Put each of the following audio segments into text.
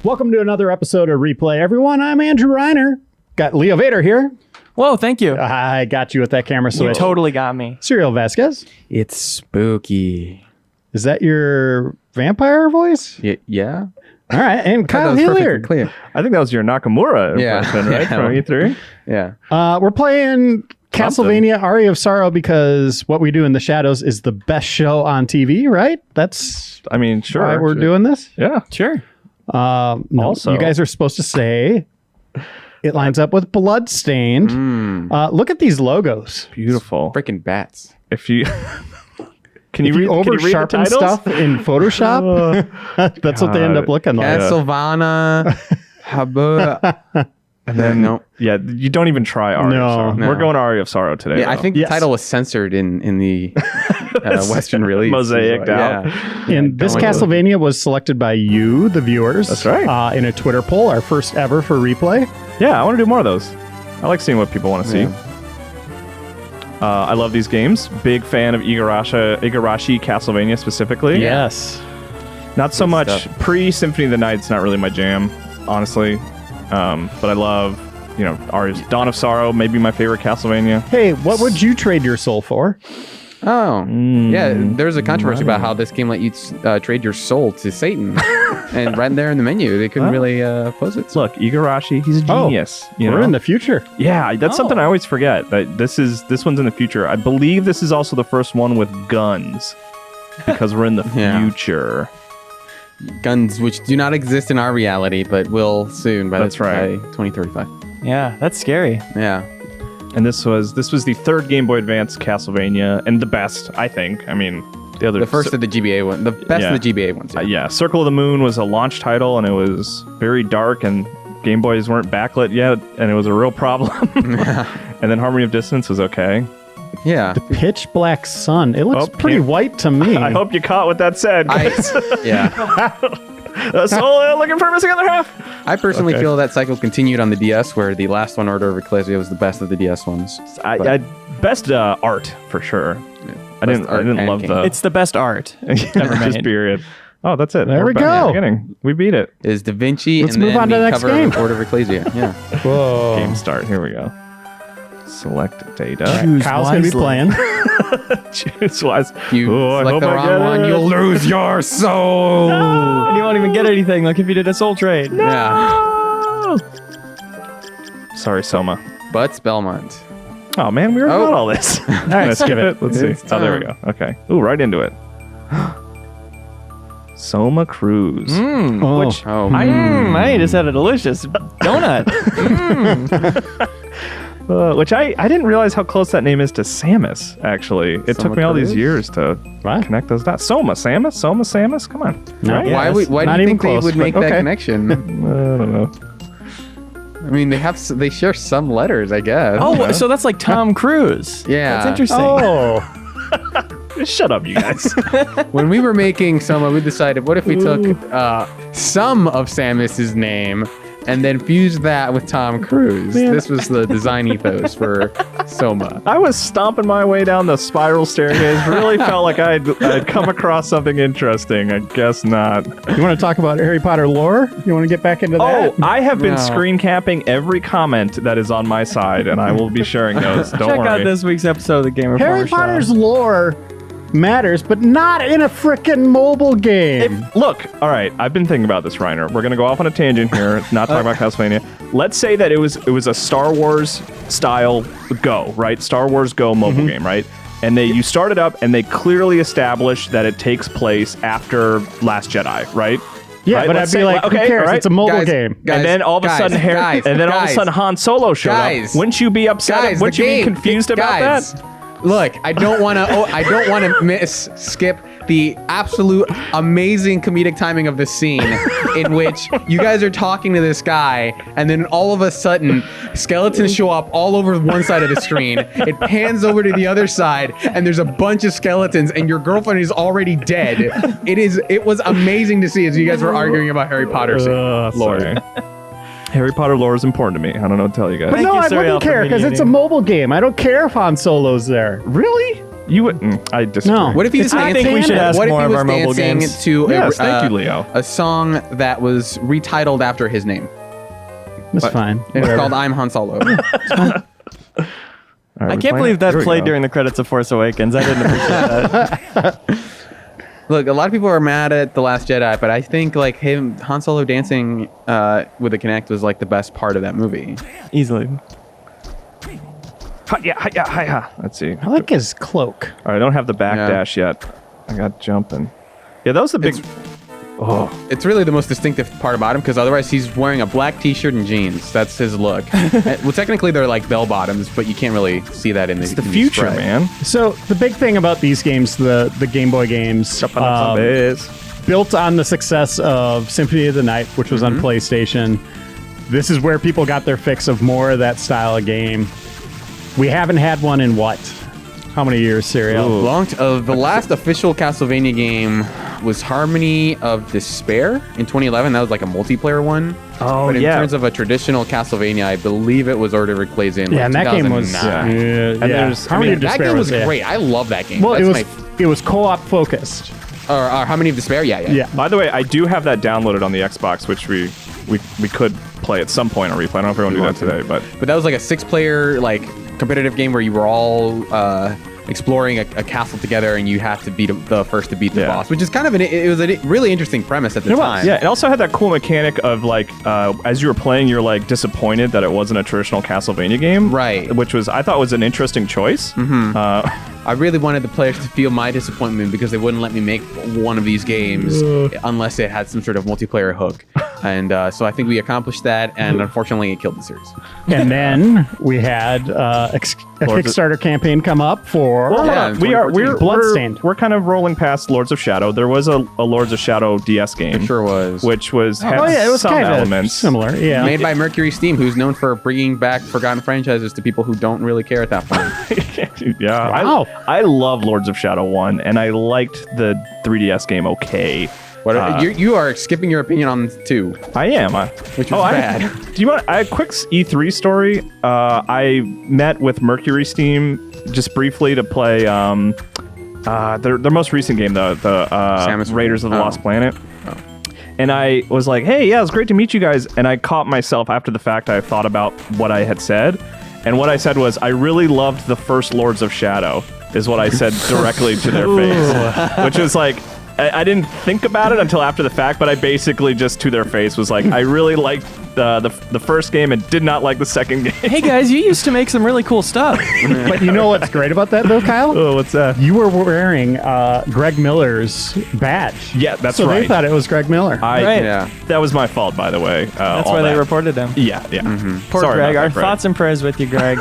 Welcome to another episode of Replay, everyone. I'm Andrew Reiner. Got Leo Vader here. Whoa, thank you. I got you with that camera switch. You totally got me. Suriel Vasquez. It's spooky. Is that your vampire voice? Yeah. All right. And Kyle That was Hilliard. perfectly clear. I think that was your Nakamura impression, right? From E3? Yeah. We're playing Castlevania Aria of Sorrow because What We Do in the Shadows is the best show on TV, right? That's I mean, sure. why we're doing this? Yeah. Sure. No, Also- you guys are supposed to say it lines up with Bloodstained. Look at these logos. Beautiful. Freaking bats. If you... Can If you you read, over can you read the sharpen titles? stuff in Photoshop, that's what they end up looking like. Castlevania. Habu. And then, No. yeah, you don't even try Aria No. of Sorrow. No. We're going Aria of Sorrow today. Yeah, I though. think Yes. the title was censored in the Western release. Mosaiced out. Yeah. And this going Castlevania was selected by you, the viewers. That's right. In a Twitter poll, our first ever for Replay. Yeah, I want to do more of those. I like seeing what people want to see. Yeah. I love these games. Big fan of Igarashi Castlevania specifically. Yes. Not so Good much stuff. pre-Symphony of the Night's not really my jam, honestly. But I love, Aria's Dawn of Sorrow, maybe my favorite Castlevania. Hey, what would you trade your soul for? Oh. Yeah, there's a controversy about how this game let you trade your soul to Satan. And right there in the menu, they couldn't really oppose it. Look, Igarashi, he's a genius. We're in the future. Yeah, that's something I always forget. That this one's in the future. I believe this is also the first one with guns, because we're in the Yeah. future. Guns, which do not exist in our reality, but will soon by, That's right. by 2035. Yeah, that's scary. Yeah. And this was the third Game Boy Advance Castlevania, and the best, I think. I mean, the other The first of the GBA one. The best Yeah. of the GBA ones. yeah, Circle of the Moon was a launch title, and it was very dark, and Game Boys weren't backlit yet, and it was a real problem. And then Harmony of Dissonance was okay. Yeah. Pitch Black Sun. It looks Oh, pretty can't- white to me. I hope you caught what that said. Yeah. So looking for a missing other half. I personally Okay. feel that cycle continued on the DS, where the last one, Order of Ecclesia, was the best of the DS ones. Best art for sure. I Best didn't art and love game. the It's the best art ever just made. period. Oh, that's it. There We're we back at go. the beginning. We beat it. Is Da Vinci Let's and move then on to the the next cover game. of Order of Ecclesia. Yeah. Whoa. Game start. Here we go. Select data. Choose Kyle's going to be wisely. playing. Choose wise. If you Oh, I select hope the I wrong get one, it. you'll lose your soul. And you won't even get anything, like if you did a soul trade. Yeah. Sorry, Soma. But Belmont. Oh man, we already Oh. got all this. All right, let's skip it. Let's see. It's Oh, there we go. time. Okay. Ooh, right into it. Soma Cruz. Oh. Which Oh, I just had a delicious donut. which I didn't realize how close that name is to Samus. Actually, it took Soma me all these Cruz? years to What? connect those dots. Soma, Samus, Soma, Samus. Come on. No. Right? Yeah, why it's why not do you even think they close, would make but that okay. connection? I don't know. I mean, they share some letters, I guess. Oh, so that's like Tom Cruise. Yeah. That's interesting. Oh. Shut up, you guys. When we were making Soma, we decided, what if we took some of Samus's name and then fused that with Tom Cruise? Man. This was the design ethos for Soma. I was stomping my way down the spiral staircase. Really felt like I'd come across something interesting. I guess not. You want to talk about Harry Potter lore? You want to get back into that? Oh, I have been No. screen capping every comment that is on my side, and I will be sharing those. Don't Check worry. out this week's episode of the Game Harry Informer Show. Potter's lore matters, but not in a frickin' mobile game. Look, all right, I've been thinking about this, Reiner. We're gonna go off on a tangent here, not talk about Castlevania. Let's say that it was a Star Wars style Go, right? Star Wars Go mobile game, right? And you start it up, and they clearly establish that it takes place after Last Jedi, right? Yeah, Right, but let's I'd be say- like, okay, who cares? all right. It's a mobile Guys, game. guys, And then all of a guys, sudden, guys, all of a guys, sudden Han Solo showed guys, up. Wouldn't you be upset? Guys, Wouldn't the you be game, confused about guys, that? Look, I don't want to skip the absolute amazing comedic timing of the scene in which you guys are talking to this guy, and then all of a sudden, skeletons show up all over one side of the screen. It pans over to the other side, and there's a bunch of skeletons, and your girlfriend is already dead. It was amazing to see as you guys were arguing about Harry Potter lore. Sorry. Harry Potter lore is important to me. I don't know what to tell you guys. But Thank no, you, I Suriel, wouldn't for care because it's a mediating. mobile game. I don't care if Han Solo's there. Really? You wouldn't. I disagree. No. What if he was I dancing? think we should ask what if more he of was our mobile dancing games. to Yes, thank you, Leo. a song that was retitled after his name? That's fine. And it's Whatever. called "I'm Han Solo." All right, I we can't playing believe it? that Here we played go. during the credits of Force Awakens. I didn't appreciate that. Look, a lot of people are mad at The Last Jedi, but I think like Han Solo dancing with the Kinect was like the best part of that movie. Easily. Hi-ya. Let's see. I like his cloak. All right, I don't have the Yeah. backdash yet. I got jumping. Yeah, that was the big. It's really the most distinctive part about him because otherwise he's wearing a black T-shirt and jeans. That's his look. Well, technically they're like bell bottoms, but you can't really see that in the. It's the future, man. So the big thing about these games, the Game Boy games, built on the success of Symphony of the Night, which was on PlayStation. This is where people got their fix of more of that style of game. We haven't had one in what? How many years, Suriel? The last official Castlevania game was Harmony of Despair in 2011. That was like a multiplayer one. Oh, but in yeah. terms of a traditional Castlevania, I believe it was Order of Ecclesia in Yeah, and that game was. 2009. And there's- Harmony of That Despair game was yeah. great. I love that game. Well, That's it was co-op focused. or Harmony of Despair. Yeah. Yeah. By the way, I do have that downloaded on the Xbox, which we could play at some point on replay. I don't know if we want to do that today, but But that was like a 6-player like competitive game where you were all exploring a castle together, and you have to be the first to beat the Yeah. boss, which is kind of it was a really interesting premise at the time. yeah, it also had that cool mechanic of like as you were playing, you're like disappointed that it wasn't a traditional Castlevania game, Right. Which I thought was an interesting choice. I really wanted the players to feel my disappointment because they wouldn't let me make one of these games unless it had some sort of multiplayer hook. And so I think we accomplished that, and unfortunately it killed the series. And then we had a Kickstarter campaign come up for Yeah, we're Bloodstained. We're kind of rolling past Lords of Shadow. There was a Lords of Shadow DS game, It sure was. which was had Oh yeah, it was some kind of elements. similar. Yeah. Made by Mercury Steam, who's known for bringing back forgotten franchises to people who don't really care at that point. Yeah, Wow. I love Lords of Shadow 1, and I liked the 3DS game okay. You are skipping your opinion on 2. I am. Which was bad. Do you want a quick E3 story? I met with Mercury Steam just briefly to play their most recent game, the Samus Raiders of the Oh. Lost Planet. And I was like, hey, yeah, it's great to meet you guys. And I caught myself after the fact. I thought about what I had said. And what I said was, I really loved the first Lords of Shadow, is what I said directly to their face. Which was like, I didn't think about it until after the fact, but I basically just to their face was like, I really liked the first game and did not like the second game. Hey guys, you used to make some really cool stuff. But you know what's great about that though, Kyle? Oh, what's that? You were wearing Greg Miller's badge. Yeah, that's so right. they thought it was Greg Miller. Right. Yeah. That was my fault, by the way. That's why they reported him. Yeah. Poor Sorry Greg. about Our that, Greg. thoughts and prayers with you, Greg.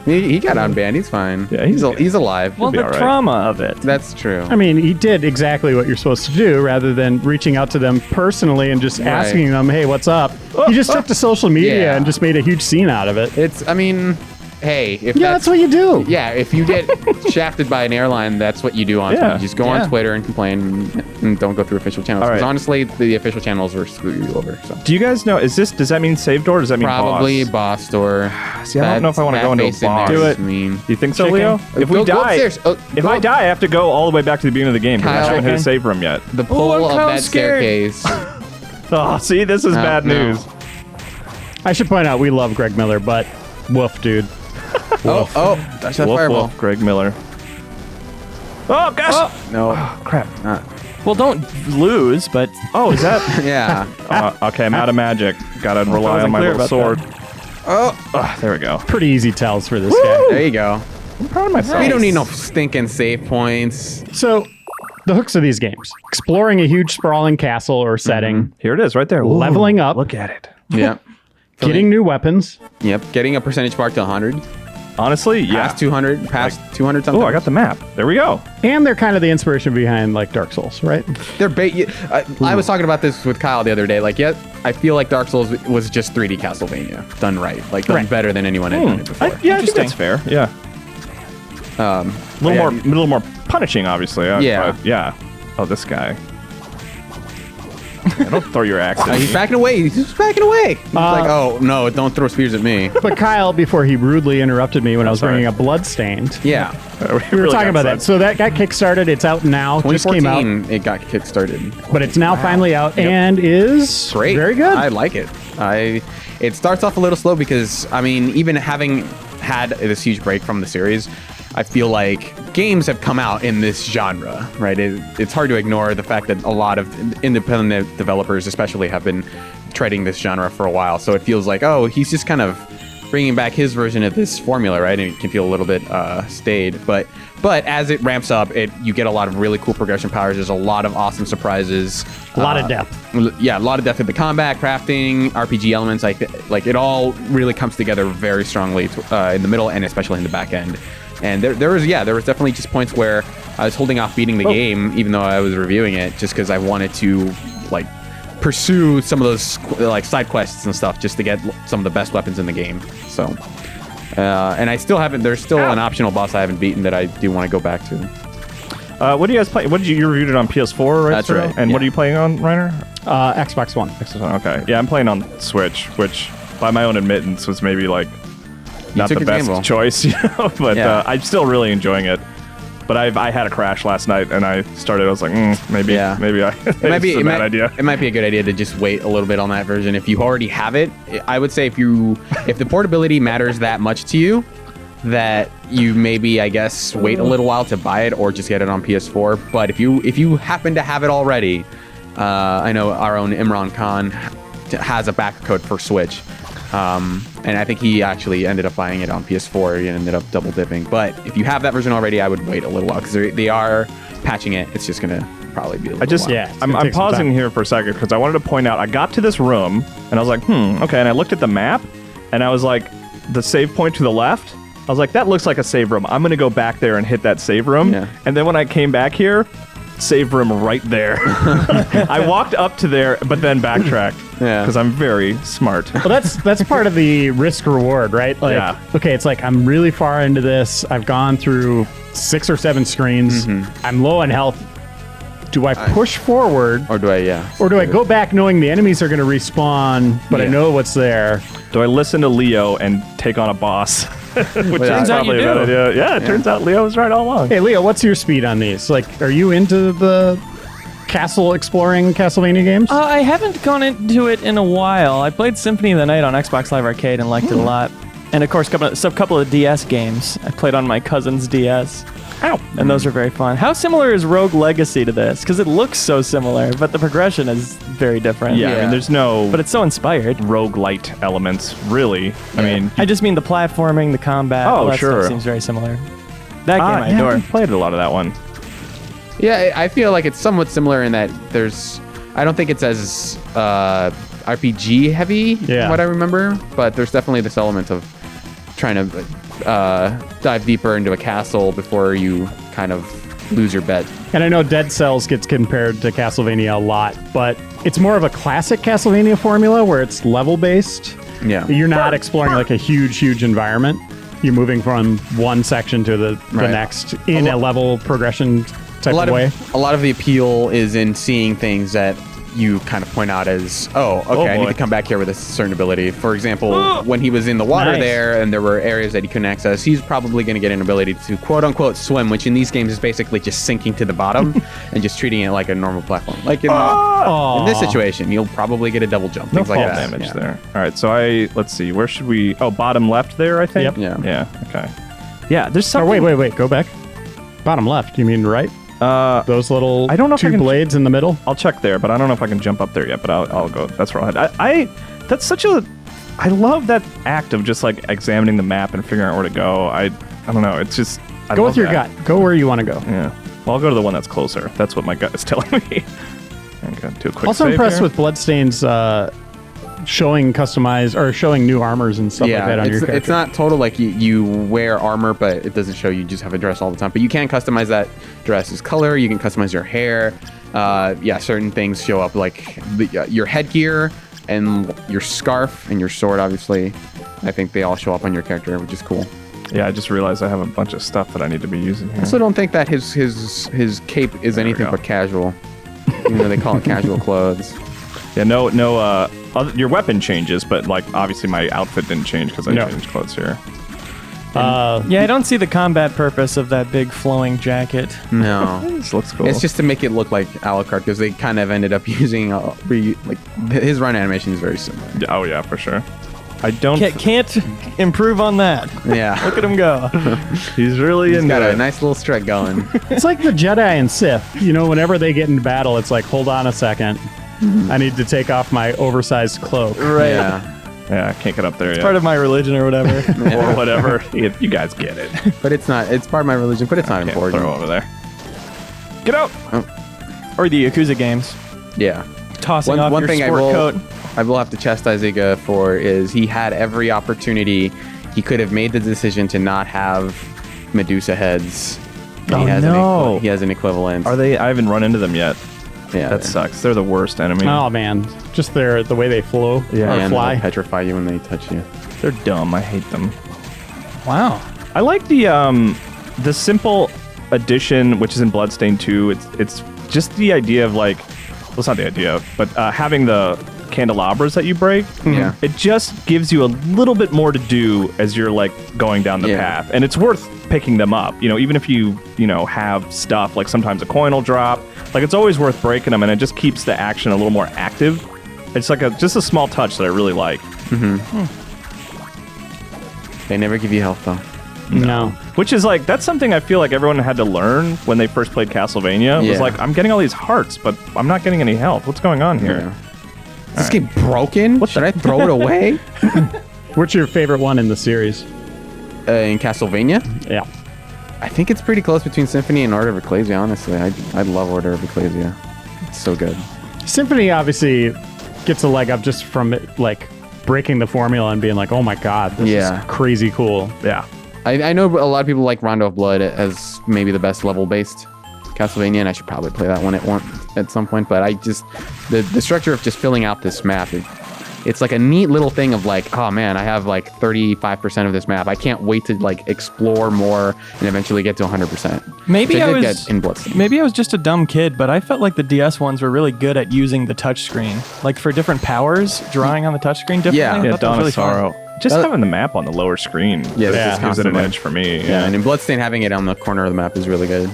He got unbanned. He's fine. Yeah, he's alive. Well, be the all right. trauma of it. That's true. I mean, he did exactly what you're supposed to do rather than reaching out to them personally and just asking them, hey, what's up? He just took to social media Yeah. and just made a huge scene out of it. Hey, if Yeah, that's what you do. Yeah, if you get shafted by an airline, that's what you do on Yeah. Twitter. You just go on Twitter and complain and don't go through official channels. All Because right. honestly, the official channels will screw you over. So. Do you guys know, does that mean saved door or does that mean Probably boss? boss store. See, I don't know if I want to go into a boss. Do it. Mean. Do you think so, Chicken. Leo? If we Go die, upstairs. Oh, if go I up die, I have to go all the way back to the beginning of the game because I Kyle. haven't hit a Chicken. save room yet. the pole I'm of kinda that scared. staircase. Oh, see, this is bad no. news. I should point out we love Greg Miller, but woof, dude. Oh, that's that Woof, fireball. woof, Greg Miller. Oh, gosh! No. Crap. Well, don't lose, but Oh, is that? Yeah. Okay, I'm out of magic. Gotta rely wasn't on my clear little about sword. Oh, There we go. Pretty easy tells for this guy. there you go. I'm proud of myself. We don't need no stinking save points. So, the hooks of these games exploring a huge, sprawling castle or setting, Here it is, right there. leveling up, Look at it. Yeah. getting new weapons. Yep. Getting a percentage bar to 100. Honestly, yeah. Past 200. Past 200 something. Oh, I got the map. There we go. And they're kind of the inspiration behind like Dark Souls, right? They're I was talking about this with Kyle the other day. Like, yeah, I feel like Dark Souls was just 3D Castlevania done right, like done Right. better than anyone had done it before. Yeah, I think that's fair. Yeah. A little more punishing, obviously. Yeah. But yeah. Oh, this guy. Don't throw your axe at He's me. backing away. He's just backing away. He's like, oh no, don't throw spears at me. But Kyle, before he rudely interrupted me when I was sorry. bringing up Bloodstained, Yeah. we were talking about that. So that got kickstarted. It's out now. Just came out, 2014, it got kickstarted. but it's now finally out and is Great. very good. I like it. It starts off a little slow because, I mean, even having had this huge break from the series, I feel like games have come out in this genre, right? It's hard to ignore the fact that a lot of independent developers especially have been treading this genre for a while. So it feels like, oh, he's just kind of bringing back his version of this formula, right? And it can feel a little bit staid. But as it ramps up, you get a lot of really cool progression powers. There's a lot of awesome surprises. A lot of depth. Yeah, a lot of depth in the combat, crafting, RPG elements. Like it all really comes together very strongly in the middle and especially in the back end. And there was definitely just points where I was holding off beating the game, even though I was reviewing it, just because I wanted to like pursue some of those like side quests and stuff just to get some of the best weapons in the game. So, and I still haven't. There's still an optional boss I haven't beaten that I do want to go back to. What do you guys play? You reviewed it on PS4, right? That's Suriel? right, And yeah. what are you playing on, Reiner? Xbox One. Okay. Yeah, I'm playing on Switch, which by my own admittance was maybe like not took the your best gamble. choice, but Yeah. I'm still really enjoying it. But I had a crash last night, and I was like, maybe Yeah. it might be a bad idea. It might be a good idea to just wait a little bit on that version. If you already have it, I would say if the portability matters that much to you, that you maybe, I guess, wait a little while to buy it or just get it on PS4. But if you happen to have it already, I know our own Imran Khan has a backer code for Switch. And I think he actually ended up buying it on PS4 and ended up double dipping. But if you have that version already, I would wait a little while because they are patching it. It's just going to probably be a little while. Yeah, it's I'm gonna take some pausing time. here for a second because I wanted to point out I got to this room and I was like, okay. And I looked at the map and I was like, the save point to the left. I was like, that looks like a save room. I'm going to go back there and hit that save room. Yeah. And then when I came back here, save room right there. I walked up to there, but then backtracked. Yeah. Because I'm very smart. Well, that's part of the risk reward, right? Like, Yeah. okay, it's like I'm really far into this. I've gone through 6 or 7 screens. I'm low on health. Do I push forward, Or do I, or do I go back knowing the enemies are going to respawn, but I Yeah. know what's there? Do I listen to Leo and take on a boss? Which Turns is out probably you a bad do. idea. Yeah, it turns out Leo was right all along. Hey, Leo, what's your speed on these? Like, are you into the castle exploring Castlevania games? I haven't gone into it in a while. I played Symphony of the Night on Xbox Live Arcade and liked it a lot. And of course, a couple of DS games. I played on my cousin's DS. Ow. And those are very fun. How similar is Rogue Legacy to this? Because it looks so similar, but the progression is very different. Yeah, I Yeah. mean, there's no But it's so inspired. roguelite elements, really. I mean, I just mean the platforming, the combat. Oh, all that sure. stuff seems very similar. That game I yeah, adore. I played a lot of that one. Yeah, I feel like it's somewhat similar in that I don't think it's as RPG heavy, Yeah. from what I remember, but there's definitely this element of trying to dive deeper into a castle before you kind of lose your bet. And I know Dead Cells gets compared to Castlevania a lot, but it's more of a classic Castlevania formula where it's level based. Yeah. You're not exploring like a huge environment. You're moving from one section to the Right. next in a level progression type of way. A lot of the appeal is in seeing things that you kind of point out as, I need boy. to come back here with a certain ability. For example, when he was in the water Nice. there and there were areas that he couldn't access, he's probably going to get an ability to quote unquote swim, which in these games is basically just sinking to the bottom and just treating it like a normal platform. Like in this situation, you'll probably get a double jump, No things like fall that. damage Yeah. there. All right, so let's see. Where should we? Oh, bottom left there, I think. Yep. Yeah. Yeah. Okay. Yeah. There's Oh, something. wait. Go back. Bottom left. You mean right? Those little I don't know if I 2 can- blades in the middle. I'll check there, but I don't know if I can jump up there yet. But I'll go. That's where I'll head. That's such a. I love that act of just like examining the map and figuring out where to go. I don't know. It's just. I Go love with your that. gut. Go where you want to go. Yeah. Well, I'll go to the one that's closer. That's what my gut is telling me. Okay, do a quick Also save impressed here. with Bloodstained's showing customized or showing new armors and stuff like that on your character. it's not total like you wear armor, but it doesn't show you just have a dress all the time. But you can customize that dress's color. You can customize your hair. Certain things show up like your headgear and your scarf and your sword. Obviously, I think they all show up on your character, which is cool. Yeah, I just realized I have a bunch of stuff that I need to be using here. I also don't think that his cape is anything go. but casual. Even though they call it casual clothes. Yeah, your weapon changes, but like obviously my outfit didn't change because I changed clothes here. I don't see the combat purpose of that big flowing jacket. No. This looks cool. It's just to make it look like Alucard because they kind of ended up using his run animation is very similar. Oh yeah, for sure. I don't Can't improve on that. Yeah. Look at him go. He's really He's got into a it. nice little strut going. It's like the Jedi and Sith. You know, whenever they get into battle, it's like, hold on a second. I need to take off my oversized cloak. Right. Yeah. Yeah, I can't get up there yet. Part of my religion or whatever. Or whatever. You guys get it. But it's not. It's part of my religion, but it's not Can't important. throw over there. Get out! Or the Yakuza games. Yeah. Tossing off One your thing sport coat. I will have to chastise Iga for is he had every opportunity. He could have made the decision to not have Medusa heads. And Oh, he has no. he has an equivalent. Are they? I haven't run into them yet. Yeah. That sucks. They're the worst enemy. Oh man, just the way they flow Yeah. or and fly. they'll petrify you when they touch you. They're dumb. I hate them. Wow. I like the simple addition, which is in Bloodstained 2. It's just the idea of like, well, it's not the idea, but having the candelabras that you break. Yeah. It just gives you a little bit more to do as you're like going down the Yeah. path, and it's worth picking them up. You know, even if you have stuff like sometimes a coin will drop. Like it's always worth breaking them, and it just keeps the action a little more active. It's like just a small touch that I really like. They never give you health though. No. Which is like, that's something I feel like everyone had to learn when they first played Castlevania. It was Yeah. like, I'm getting all these hearts, but I'm not getting any health. What's going on here? Yeah. Is this game broken? Should I throw it away? What's your favorite one in the series? In Castlevania? Yeah. I think it's pretty close between Symphony and Order of Ecclesia, honestly. I love Order of Ecclesia. It's so good. Symphony obviously gets a leg up just from it, like breaking the formula and being like, oh my god, this is crazy cool. Yeah. I know a lot of people like Rondo of Blood as maybe the best level-based Castlevania, and I should probably play that one at some point, but I just... The structure of just filling out this map, it's like a neat little thing of like, oh man, I have like 35% of this map. I can't wait to like explore more and eventually get to 100%. Maybe Which I did was get in Bloodstained. Maybe I was just a dumb kid, but I felt like the DS ones were really good at using the touchscreen, like for different powers, drawing on the touchscrreally differently. Yeah. I Yeah, thought that Dawn was of really fun. Sorrow. Just having the map on the lower screen Yeah, Yeah. gives it an edge for me. Yeah, and in Bloodstained, having it on the corner of the map is really good.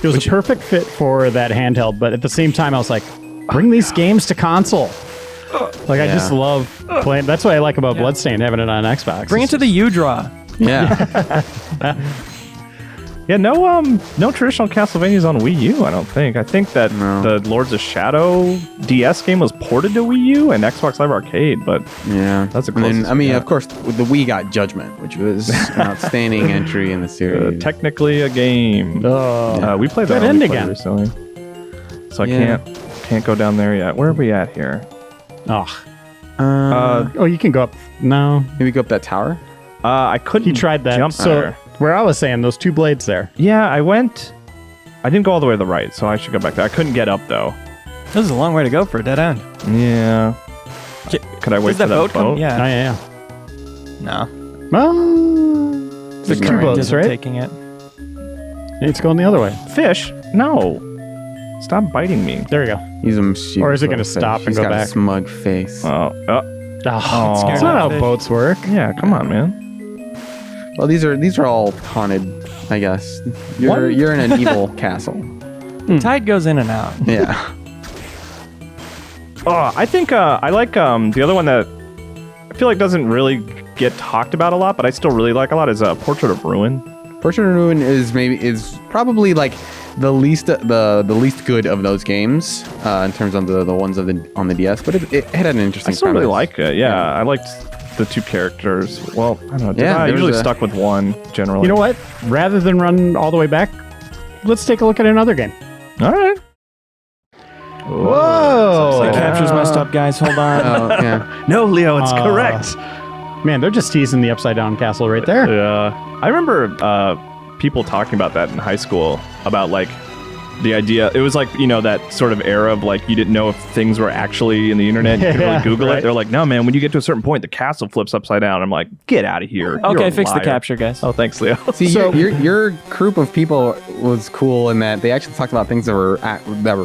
It was a perfect fit for that handheld, but at the same time, I was like, bring these games to console. Like, I just love playing. That's what I like about Bloodstained, having it on Xbox. Bring it to the U-Draw. Yeah. Yeah, no traditional Castlevanias on Wii U, I don't think. I think that the Lords of Shadow DS game was ported to Wii U and Xbox Live Arcade, but Yeah. That's the And then, closest I we mean, got. of course, the Wii got Judgment, which was an outstanding entry in the series. technically a game. We played that Good on end replay again. recently. So I Yeah. can't go down there yet. Where are we at here? Oh. Uh, Oh, you can go up. No. maybe go up that tower? I couldn't He tried that. jump So, there. where I was saying, those two blades there. Yeah, I didn't go all the way to the right, so I should go back there. I couldn't get up though. This is a long way to go for a dead end. Yeah. Could I wait Does for that boat come? Oh, Yeah. yeah. No. Well, there's Just two right. boats, Isn't right? taking it. It's going the other way. Fish? No. Stop biting me. There we go. He's a mischievous Or is it gonna little stop fish. and He's go got back? a smug face. Oh. Oh, scared that's not of how fish. boats work. Yeah, come on, man. Well, these are all haunted, I guess. You're in an evil castle. Tide goes in and out. Yeah. Oh, I think I like the other one that I feel like doesn't really get talked about a lot, but I still really like a lot is Portrait of Ruin. Portrait of Ruin is probably like the least good of those games in terms of the ones on the DS, but it had an interesting. I still really premise. like it. Yeah, I liked the two characters. Well, I don't know. Yeah, I there was usually a- stuck with one generally. You know what? Rather than run all the way back, let's take a look at another game. All right. Whoa! The capture's messed up, guys. Hold on. Oh yeah. No, Leo, it's Uh, correct. Man, they're just teasing the upside down castle right there. Yeah, I remember people talking about that in high school about like the idea. It was like, that sort of era of like you didn't know if things were actually in the internet. You could really Yeah, Google right. it. They're like, no, man, when you get to a certain point, the castle flips upside down. I'm like, get out of here. You're Okay, a fix the liar. capture, guys. Oh, thanks, Leo. See, So- your group of people was cool in that they actually talked about things that were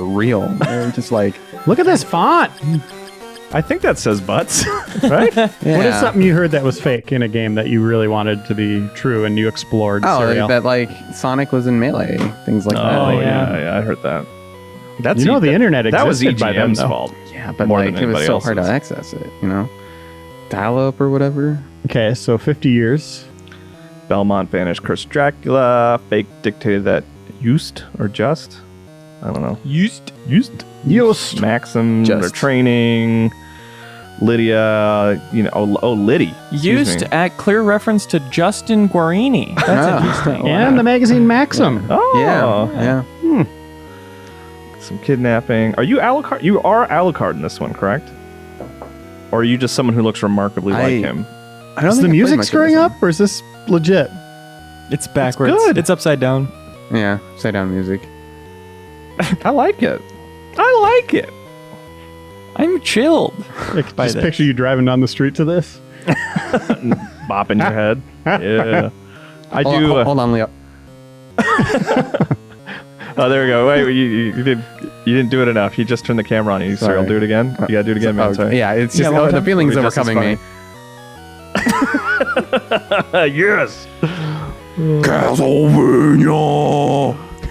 real. They were just like, Look at this font. I think that says butts, right? Yeah. What is something you heard that was fake in a game that you really wanted to be true and you explored? Oh, Suriel? that like Sonic was in Melee, things like that. Oh, yeah. yeah, I heard that. That's You know the internet That was existed by then, EGM's though. fault. Yeah, but More like than it was anybody so hard to else's. access it, you know? Dial up or whatever. Okay, so 50 years. Belmont banished Cursed Dracula. Fake dictated that used or just. I don't know. Used. Yost. Maxim. Their Just. training. Lydia. Liddy. Excuse Used me. at clear reference to Justin Guarini. That's Ah. interesting. And the magazine Maxim. Oh. Yeah. Some kidnapping. Are you Alucard? You are Alucard in this one, correct? Or are you just someone who looks remarkably like him? I don't Is think the I played music much of screwing this up or is this legit? It's backwards. good. It's upside down. one. Yeah, upside down music. I like it. I like it. I'm chilled. Like, By just this. picture you driving down the street to this. Bopping your head. Yeah. I Hold do. on, hold on, Leo. Oh, there we go. Wait, you didn't do it enough. You just turned the camera on. You Sorry. Suriel, do it again. You gotta do it again, man. Oh, Sorry. yeah, it's just Yeah, one the time. feelings It'll be just as overcoming me. Yes. Castlevania.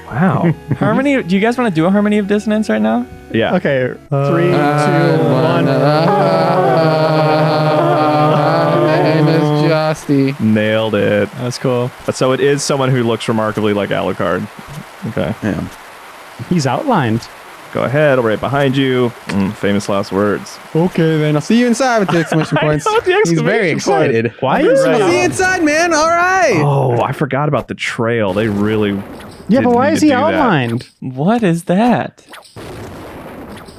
Wow. Harmony. Do you guys want to do a Harmony of Dissonance right now? Yeah. Okay, 3, 2, 1. My name is Justy. Nailed it. That's cool. So it is someone who looks remarkably like Alucard. Okay. Yeah. He's outlined. Go ahead. I'll right behind you. Famous last words. Okay, then I'll see you inside with the exclamation points. know, the He's very exclamation point. excited. Why is I'll see you he? inside, man. All right. Oh, I forgot about the trail. They really. Yeah, but didn't why need is to he do that. outlined? What is that?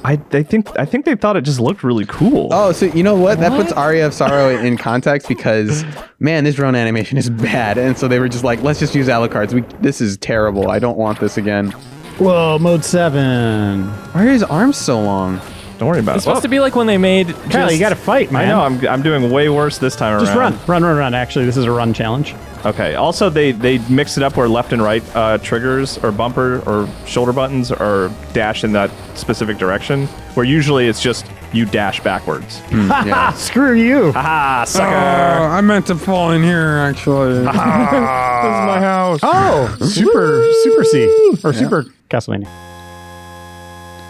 I think they thought it just looked really cool. Oh, so you know what? That What? puts Aria of Sorrow in context because, man, this drone animation is bad, and so they were just like, let's just use Alucards. This is terrible. I don't want this again. Whoa, mode 7. Why are his arms so long? Don't worry about It's it. supposed to be like when they made. Kyle, you got to fight, man. I know. I'm doing way worse this time Just around. run. Actually, this is a run challenge. Okay. Also, they mixed it up where left and right triggers or bumper or shoulder buttons are dash in that specific direction. Where usually it's just you dash backwards. Yeah. Screw you. Haha, sucker! I meant to fall in here, actually. This is my house. Oh, Super C or Super Castlevania.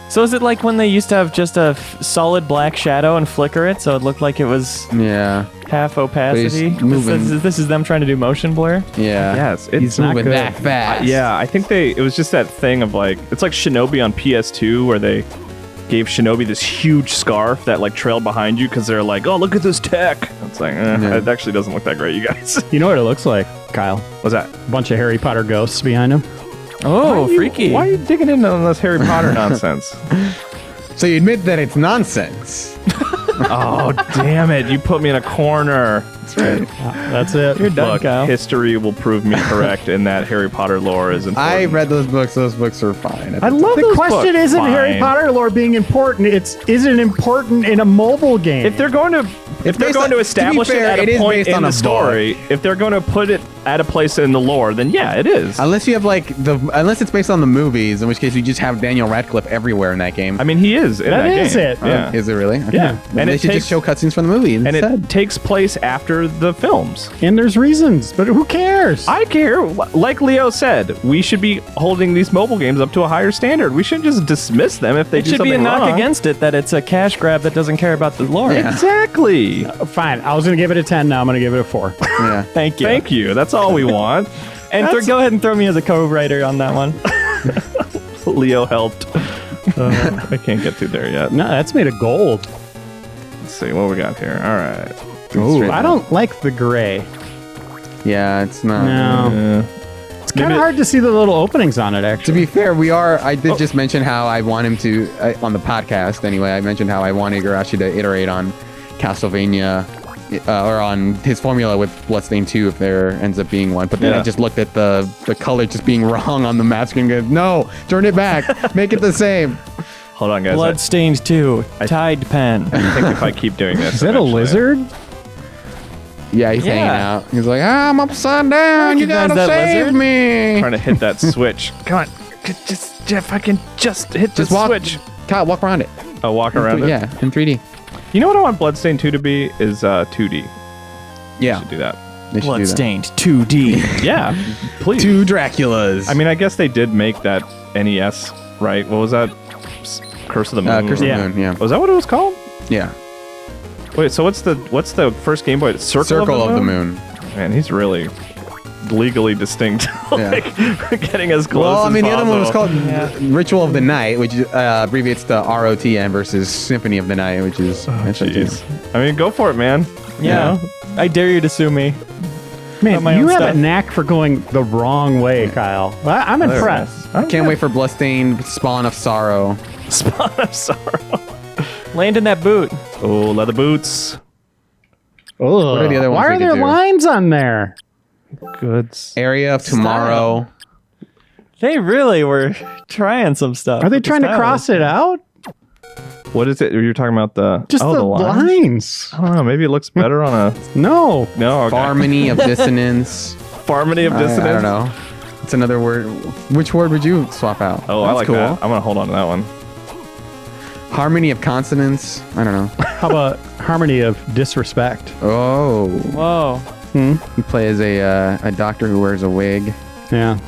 So is it like when they used to have just a solid black shadow and flicker it, so it looked like it was Yeah. half opacity? He's moving. This is them trying to do motion blur. Yeah. Yes, it's He's not moving good. that fast. Yeah, I think it was just that thing of like, it's like Shinobi on PS2 where they gave Shinobi this huge scarf that like trailed behind you because they're like, oh, look at this tech. It's like, Yeah. it actually doesn't look that great, you guys. You know what it looks like, Kyle? What's that? A bunch of Harry Potter ghosts behind him. Oh, freaky. Why are you digging into all this Harry Potter nonsense? So you admit that it's nonsense. Oh, damn it. You put me in a corner. That's right. That's it. You're done, Look, Kyle. history will prove me correct in that Harry Potter lore is important. I read those books. Those books are fine. I love The the question. book, Isn't Harry fine. Potter lore being important? Is it important in a mobile game? If they're going to based on- to be establish fair, it at it a is point based in on the a story, if they're going to put it at a place in the lore, then yeah, it is. Unless you have like unless it's based on the movies, in which case you just have Daniel Radcliffe everywhere in that game. I mean, he is in That that is game. it. Yeah. Is it really? Okay. Yeah. Then And they it should takes- just show cutscenes from the movie And instead. it takes place after the films. and there's reasons, but who cares? I care. Like Leo said, we should be holding these mobile games up to a higher standard. We shouldn't just dismiss them if they It do should something be a knock wrong. against it that it's a cash grab that doesn't care about the lore. Yeah. Exactly. Fine. I was gonna give it a 10. Now I'm gonna give it a 4. Yeah. Thank you. Thank you. That's all we want. And go ahead and throw me as a co-writer on that one. Leo helped. I can't get through there yet. No, that's made of gold. Let's see what we got here. All right. Ooh, I don't like the gray. Yeah, it's not. No, it's kind of hard to see the little openings on it. To Actually, be fair, I did just mention how I want him to on the podcast. Anyway, I mentioned how I want Igarashi to iterate on Castlevania. Or on his formula with Bloodstained 2 if there ends up being one. But then I Yeah. just looked at the color just being wrong on the map screen and goes, no, turn it back. Make it the same. Hold on, guys. Bloodstained 2, Tide Pen. I think if I keep doing this, is that a eventually- lizard? Yeah, he's hanging Yeah. out. He's like, I'm upside down. You Recognize gotta that save lizard? me. Trying to hit that switch. Come on, just Jeff. I can just hit the Just walk. switch. Kyle, walk around it. Oh, walk around it. Yeah, in 3D. You know what I want Bloodstained 2 to be is 2D. Yeah, Should do that. they should do that. Bloodstained 2D. Yeah, please. Two Draculas. I mean, I guess they did make that NES, right? What was that? Curse of the Moon. Curse of Yeah. the Moon. Yeah, Was that what it was called? yeah. Wait, so what's the first Game Boy? Circle of the Moon. Man, he's really legally distinct. Like, getting as close. Well, I mean, as the other one was possible. called Ritual of the Night, which abbreviates to ROTN versus Symphony of the Night, which is Jeez. I mean, go for it, man. Yeah. I dare you to sue me. Man, my you own have stuff. a knack for going the wrong way, Kyle. I'm impressed. I can't wait for Bloodstained Spawn of Sorrow. Spawn of Sorrow. Land in that boot. Oh, leather boots. Ugh. What are the other ones Why we are could there do? lines on there? Goods. Area of Tomorrow. They really were trying some stuff. Are they with the trying to stylus. cross it out? What is it? You're talking about the Just the lines. I don't know. Maybe it looks better on a No. no. Okay. Harmony of Dissonance. Harmony of Dissonance. I don't know. It's another word. Which word would you swap out? Oh, I That's like cool. that. I'm gonna hold on to that one. Harmony of Consonants. I don't know. How about harmony of disrespect? Oh. Whoa. You play as a doctor who wears a wig. Yeah.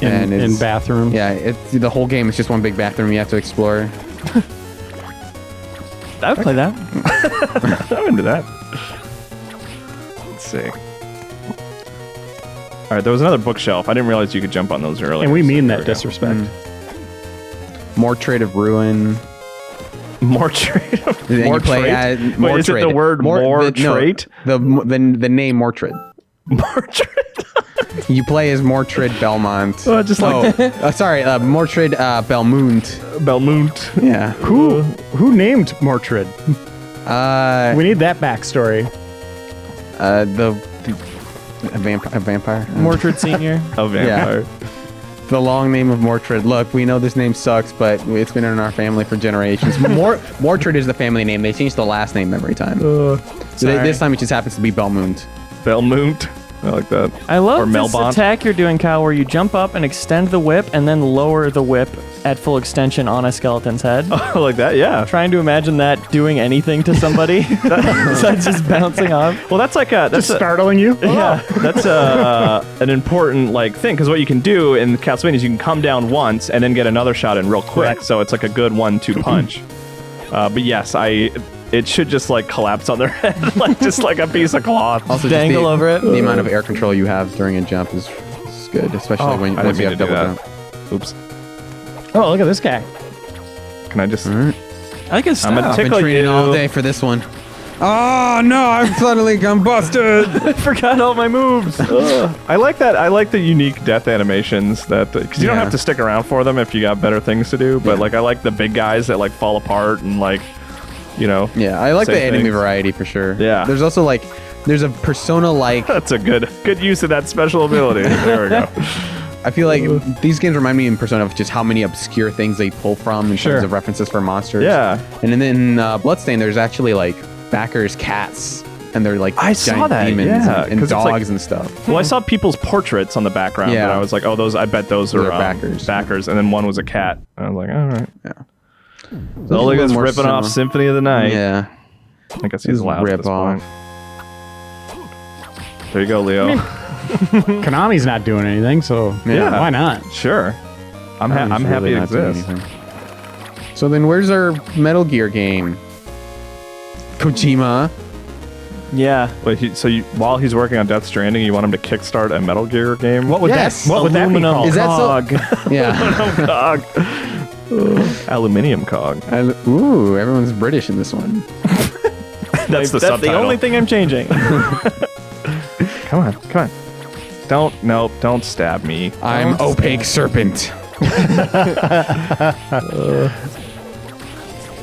And In it's- bathroom. Yeah, it's the whole game is just one big bathroom you have to explore. I would play that. I'm into that. Let's see. All right, there was another bookshelf. I didn't realize you could jump on those earlier. And we so mean there that we go. disrespect. More Trade of Ruin. More trait. Then More you play trait. as Wait, more is it trade. the word more trait? The name Mortrid. More trait. You play as Mortrid Belmont. Just like Sorry, Mortrid Belmont. Belmont. Yeah. Who named Mortrid? Uh, We need that backstory. a vampire. Mordred Senior. A vampire. The long name of Mortrid. Look, we know this name sucks, but it's been in our family for generations. Mortrid is the family name. They change the last name every time. So this time it just happens to be Belmont. Belmont. I like that. I love Or this Melbont. attack you're doing, Kyle, where you jump up and extend the whip and then lower the whip at full extension on a skeleton's head. I like that. Yeah. Trying to imagine that doing anything to somebody besides just bouncing off. Well, that's like a Just startling you? yeah, that's an important like thing because what you can do in Castlevania is you can come down once and then get another shot in real quick. Correct. So it's like a good 1-2 punch. But yes, it should just like collapse on their head like just like a piece of cloth. Also, Dangle just over it. The amount of air control you have during a jump is good, especially when I once didn't you mean have to do double that. jump. Oops. Oh, look at this guy. Can I just? Alright. I like his I'm gonna style. Been tickle training you. all day for this one. Oh no! I've suddenly combusted. I forgot all my moves. I like that. I like the unique death animations that because you don't Yeah. have to stick around for them if you got better things to do. But like I like the big guys that like fall apart and like, you know. Yeah, I like Same the enemy things. variety for sure. Yeah. There's also there's a persona like. That's a good use of that special ability. There we go. I feel like these games remind me in Persona of just how many obscure things they pull from in Sure. terms of references for monsters. Yeah. And then in Bloodstained, there's actually like backers cats, and they're like I saw giant that, demons yeah, and 'cause it's like- dogs and stuff. Well, I saw people's portraits on the background, Yeah. and I was like, "Oh, those! I bet those Those are are backers. Backers, and then one was a cat. And I was like, "All right." Yeah. So look at this more ripping off similar. Symphony of the Night. Yeah. I guess he's Just allowed at rip this off. point. There you go, Leo. Konami's not doing anything, so Yeah. why not? Sure. I'm Konami's happy really it not doing exists. anything. So then, where's our Metal Gear game? Kojima. Yeah. Wait, while he's working on Death Stranding, you want him to kickstart a Metal Gear game? What would Yes. that? What would that be Aluminum called? Is that so- cog. Yeah. cog. Aluminium cog. Ooh, everyone's British in this one. That's the That's subtitle. the only thing I'm changing. Come on. Don't stab me. I'm Opaque Serpent.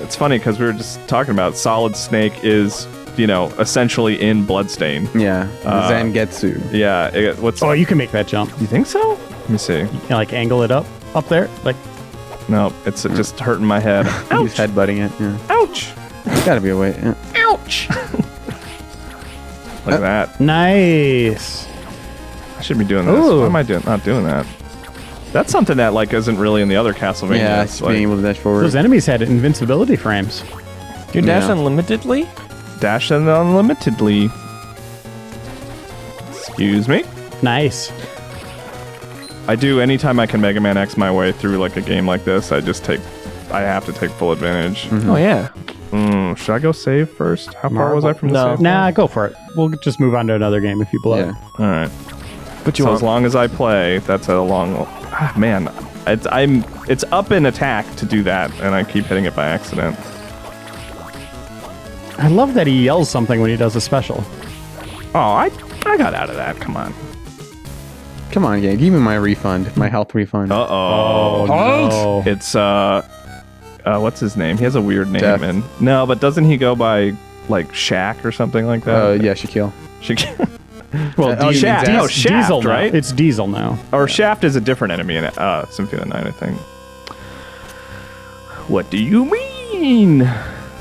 It's funny because we were just talking about Solid Snake is, essentially in Bloodstained. Yeah. Zangetsu. Yeah. What's? Oh, you can make that jump. You think so? Let me see. You can, like angle it up there. Like No, it's just hurting my head. He's headbutting it. Yeah. Ouch! There's gotta be a way. Yeah. Ouch! Like that. nice. I should be doing this. Ooh. Why am I not doing that? That's something that isn't really in the other Castlevanias. Yeah, it's being able to dash forward. Those enemies had invincibility frames. You dash Yeah. unlimitedly? Dash unlimitedly. Excuse me. Nice. I do anytime I can Mega Man X my way through like a game like this. I have to take full advantage. Oh, yeah. Should I go save first? How far was I from the No. save? Nah, go for it. We'll just move on to another game if you blow. Yeah. All right. But you So want as long as I play, that's a long. Man, it's up in attack to do that, and I keep hitting it by accident. I love that he yells something when he does a special. Oh, I got out of that. Come on. Come on, game. Give me my refund, my health refund. Uh-oh. no. It's what's his name? He has a weird name. Death. And no, but doesn't he go by like Shaq or something like that? Yeah, Shaquille. Well, Oh, you mean Shaft. Death? Oh, Shaft, Diesel now. right? It's Diesel now. Or Shaft is a different enemy in Symphony of the Night, I think. What do you mean?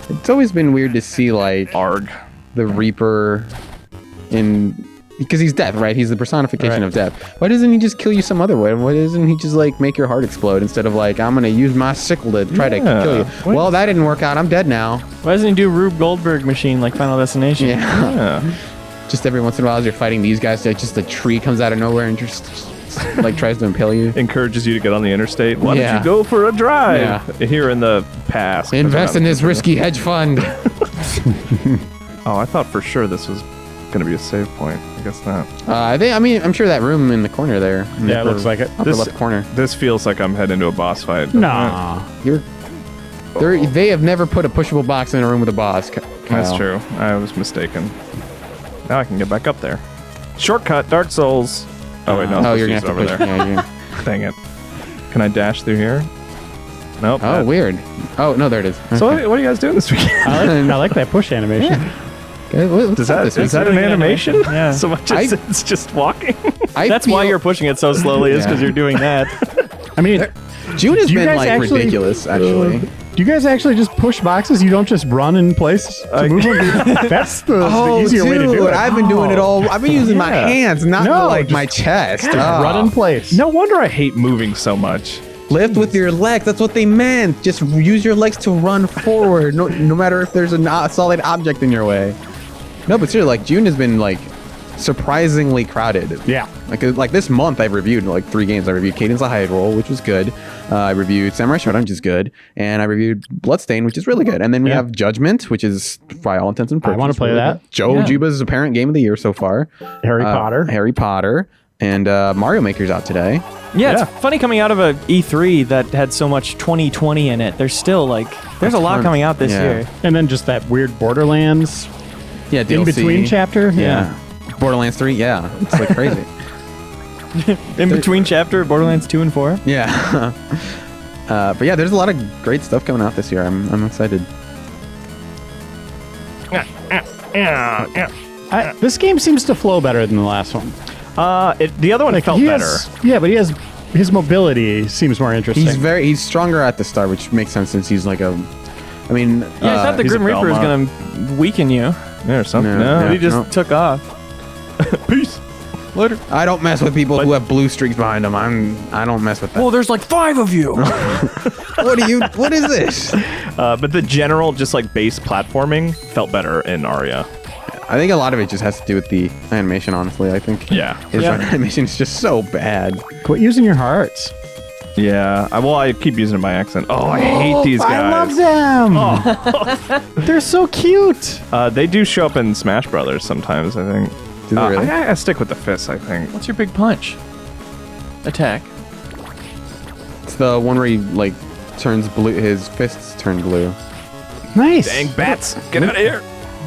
It's always been weird to see like Arg. the Reaper because he's death, right? He's the personification of death. Why doesn't he just kill you some other way? Why doesn't he just like make your heart explode instead of like, I'm gonna use my sickle to try to kill you? Wait. Well, that didn't work out. I'm dead now. Why doesn't he do Rube Goldberg machine like Final Destination? Yeah. Yeah. Just every once in a while as you're fighting these guys, like, just a tree comes out of nowhere and just like tries to impale you. Encourages you to get on the interstate. Why Yeah. don't you go for a drive Yeah. here in the past? Invest in this risky hedge fund. Oh, I thought for sure this was going to be a save point. I guess not. I'm sure that room in the corner there. In the Yeah, it looks like it. upper left corner. This feels like I'm heading to a boss fight. doesn't Nah. They have never put a pushable box in a room with a boss. it? That's Kyle. true. I was mistaken. Now I can get back up there. Shortcut, Dark Souls. Oh, wait, no. Oh, I'm you're supposed gonna to use have to it push. over there. Yeah, you're Dang it. Can I dash through here? Nope. Oh, weird. Oh, no, there it is. So Okay. what are you guys doing this weekend? I like that push animation. Okay, what's Is up that this is week? that an Really good animation? animation. Yeah. So much as it's just walking. I That's why feel- you're pushing it so slowly, is because Yeah. you're doing that. I mean, June has Do you been guys like actually- ridiculous, actually. do you guys actually just push boxes? You don't just run in place to move them? That's the easier way to do it. I've been doing it all. I've been using my Yeah. hands, not No, like just- my chest. Just Oh. run in place. No wonder I hate moving so much. Lift with your legs. That's what they meant. Just use your legs to run forward, no matter if there's a solid object in your way. No, but seriously, like June has been like surprisingly crowded. Yeah. Like this month, I've reviewed like 3 games. I reviewed Cadence of Hyrule, which was good. I reviewed Samurai Shodown, which is good, and I reviewed Bloodstained, which is really good. And then we Yeah. have Judgment, which is by all intents and purposes. wanna play really that. good. Joe Yeah. Juba's apparent game of the year so far. Harry Potter. Harry Potter, and Mario Maker's out today. Yeah, Yeah. it's funny coming out of a E3 that had so much 2020 in it. There's still like, there's a lot ton. coming out this Yeah. year. And then just that weird Borderlands Yeah, in DLC. between chapter. Yeah. Borderlands 3. Yeah, it's like crazy. In between chapter, Borderlands 2 and 4. Yeah. But yeah, there's a lot of great stuff coming out this year. I'm excited. This game seems to flow better than the last one. The other one felt He better. has- yeah, but his mobility seems more interesting. He's stronger at the start, which makes sense since he's like a. I mean, Yeah, I thought the he's a Grim Reaper was Belmont. going to weaken you, There's something. No, No, but he just no. took off. Peace. Later. I don't mess with people who have blue streaks behind them. I don't mess with that. Well, there's like 5 of you. What is this? But the general, just like base platforming, felt better in Aria. I think a lot of it just has to do with the animation. Honestly, I think. Yeah. His Yeah. animation is just so bad. Quit using your hearts. Yeah. I keep using it by accident. Oh, I hate these guys. I love them. They're so cute. They do show up in Smash Brothers sometimes, I think. Do they really? I stick with the fists, I think. What's your big punch? Attack. It's the one where he like turns blue. His fists turn blue. Nice. Dang bats, get out of here.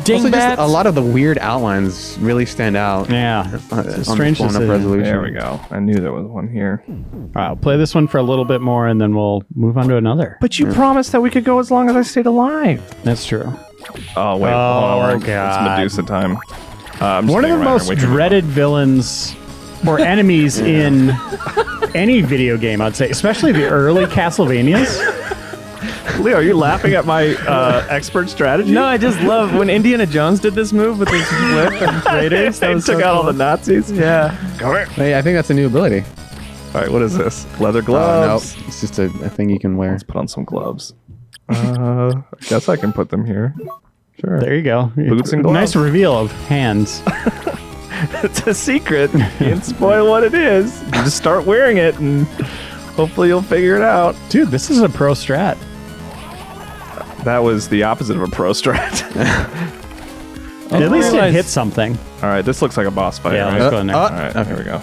Ding Also, just bats. a lot of the weird outlines really stand out. Yeah. On It's a the strange blown up decision. resolution. There we go. I knew there was one here. All right, I'll play this one for a little bit more, and then we'll move on to another. But you promised that we could go as long as I stayed alive. That's true. Oh, wait. Oh, hold on, God. It's Medusa time. I'm just One of kidding, the Reiner, most we can move on. dreaded villains or enemies in any video game, I'd say, especially the early Castlevanias. Leo, are you laughing at my expert strategy? No, I just love when Indiana Jones did this move with his whip and Raiders. That They was took so out all cool. the Nazis. Yeah. Come here. Hey, I think that's a new ability. All right, what is this? Leather Oh no, gloves. it's just a thing you can wear. Let's put on some gloves. I guess I can put them here. Sure. There you go. Boots and gloves. Nice reveal of hands. It's a secret. You can't spoil what it is. You just start wearing it and hopefully you'll figure it out. Dude, this is a pro strat. That was the opposite of a pro strat. At least it hit something. All right, this looks like a boss fight. Yeah, right? let's go in there. All right, here we go.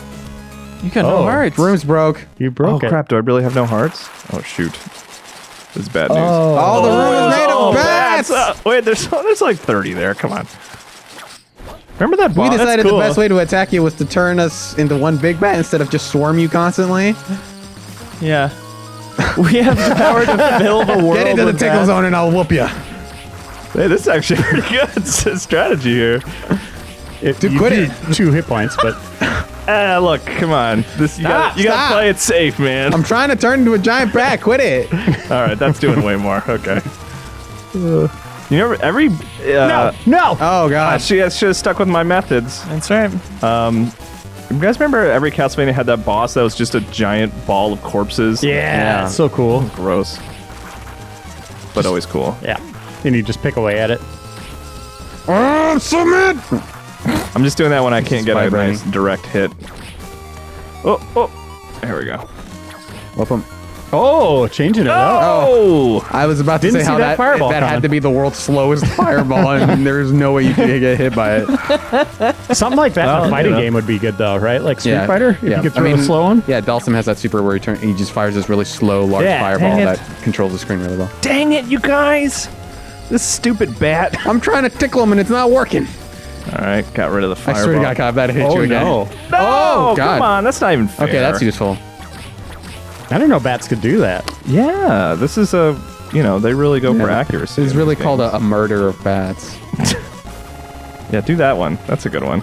You got no hearts. Room's broke. You Oh broke it. crap! Do I really have no hearts? Oh shoot! This is bad news. All the room is made of bats. Wait, there's like 30 there. Come on. Remember that We boss? decided cool. the best way to attack you was to turn us into one big bat instead of just swarm you constantly. Yeah. We have the power to fill the world. Get into the with tickle bats. zone and I'll whoop you. Hey, this is actually pretty good. It's a strategy here. Dude, quit it. 2 hit points, but Look, come on. This you gotta Stop. play it safe, man. I'm trying to turn into a giant bat. Quit it. All right, that's doing way more. Okay. You know, every no. Oh I gosh. should have stuck with my methods. That's right. You guys remember every Castlevania had that boss that was just a giant ball of corpses? Yeah, so cool. Gross. But always cool. Yeah, and you just pick away at it. Oh, submit. I'm just doing that when I can't get a vibrating. nice direct hit. Oh, there we go. Whoop him. Oh, changing it up. Oh! I was about to Didn't say see how that that fireball that coming. had to be the world's slowest fireball, and there's no way you could get hit by it. Something like that in Well, a fighting you know. game would be good, though, right? Like Street Yeah, Fighter, if yeah. you could I throw mean, a slow one. Yeah, Dalsum has that super where he just fires this really slow, large Yeah, fireball dang it. that controls the screen really well. Dang it, you guys! This stupid bat. I'm trying to tickle him and it's not working. All right, got rid of the I fireball. swear to God, I bet it hit you again. No, Oh, God. come on, that's not even fair. Okay, that's useful. I didn't know bats could do that. Yeah, this is a, they really go for accuracy. It's in really these called games. a murder of bats. Yeah, do that one. That's a good one.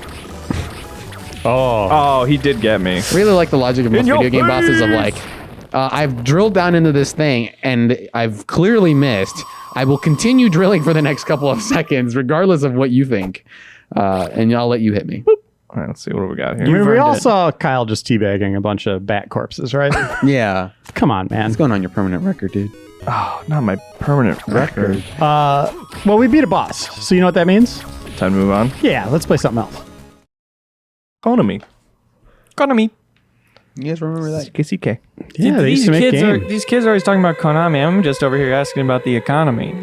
Oh, Oh, he did get me. Really like the logic of most your video game bosses of like, face! I've drilled down into this thing and I've clearly missed. I will continue drilling for the next couple of seconds, regardless of what you think. And I'll let you hit me. All right, let's see what do we got I mean, here. we all earned it. saw Kyle just teabagging a bunch of bat corpses, right? Yeah. Come on, man. What's going on your permanent record, dude? Oh, not my permanent record. Well, we beat a boss, so you know what that means? Time to move on. Yeah, let's play something else. Konami. Konami. You guys remember that? KCK. Yeah, they used to make games. These kids are always talking about Konami. I'm just over here asking about the economy.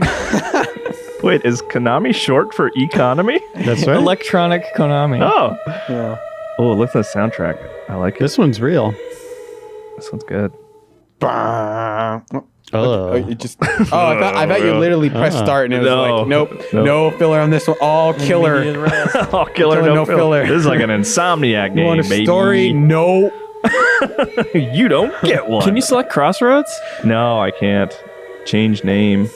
Wait, is Konami short for economy? That's right. Electronic Konami. Oh. Yeah. Oh, look at the soundtrack. I like it. This one's real. This one's good. Oh, It just. Oh, I thought you literally pressed start and it was No. like, nope, Nope. no filler on this one. All killer. Oh, killer, Killer, no no filler. This is like an Insomniac You game, want a baby. story? No. You don't get one. Can you select Crossroads? No, I can't. Change name.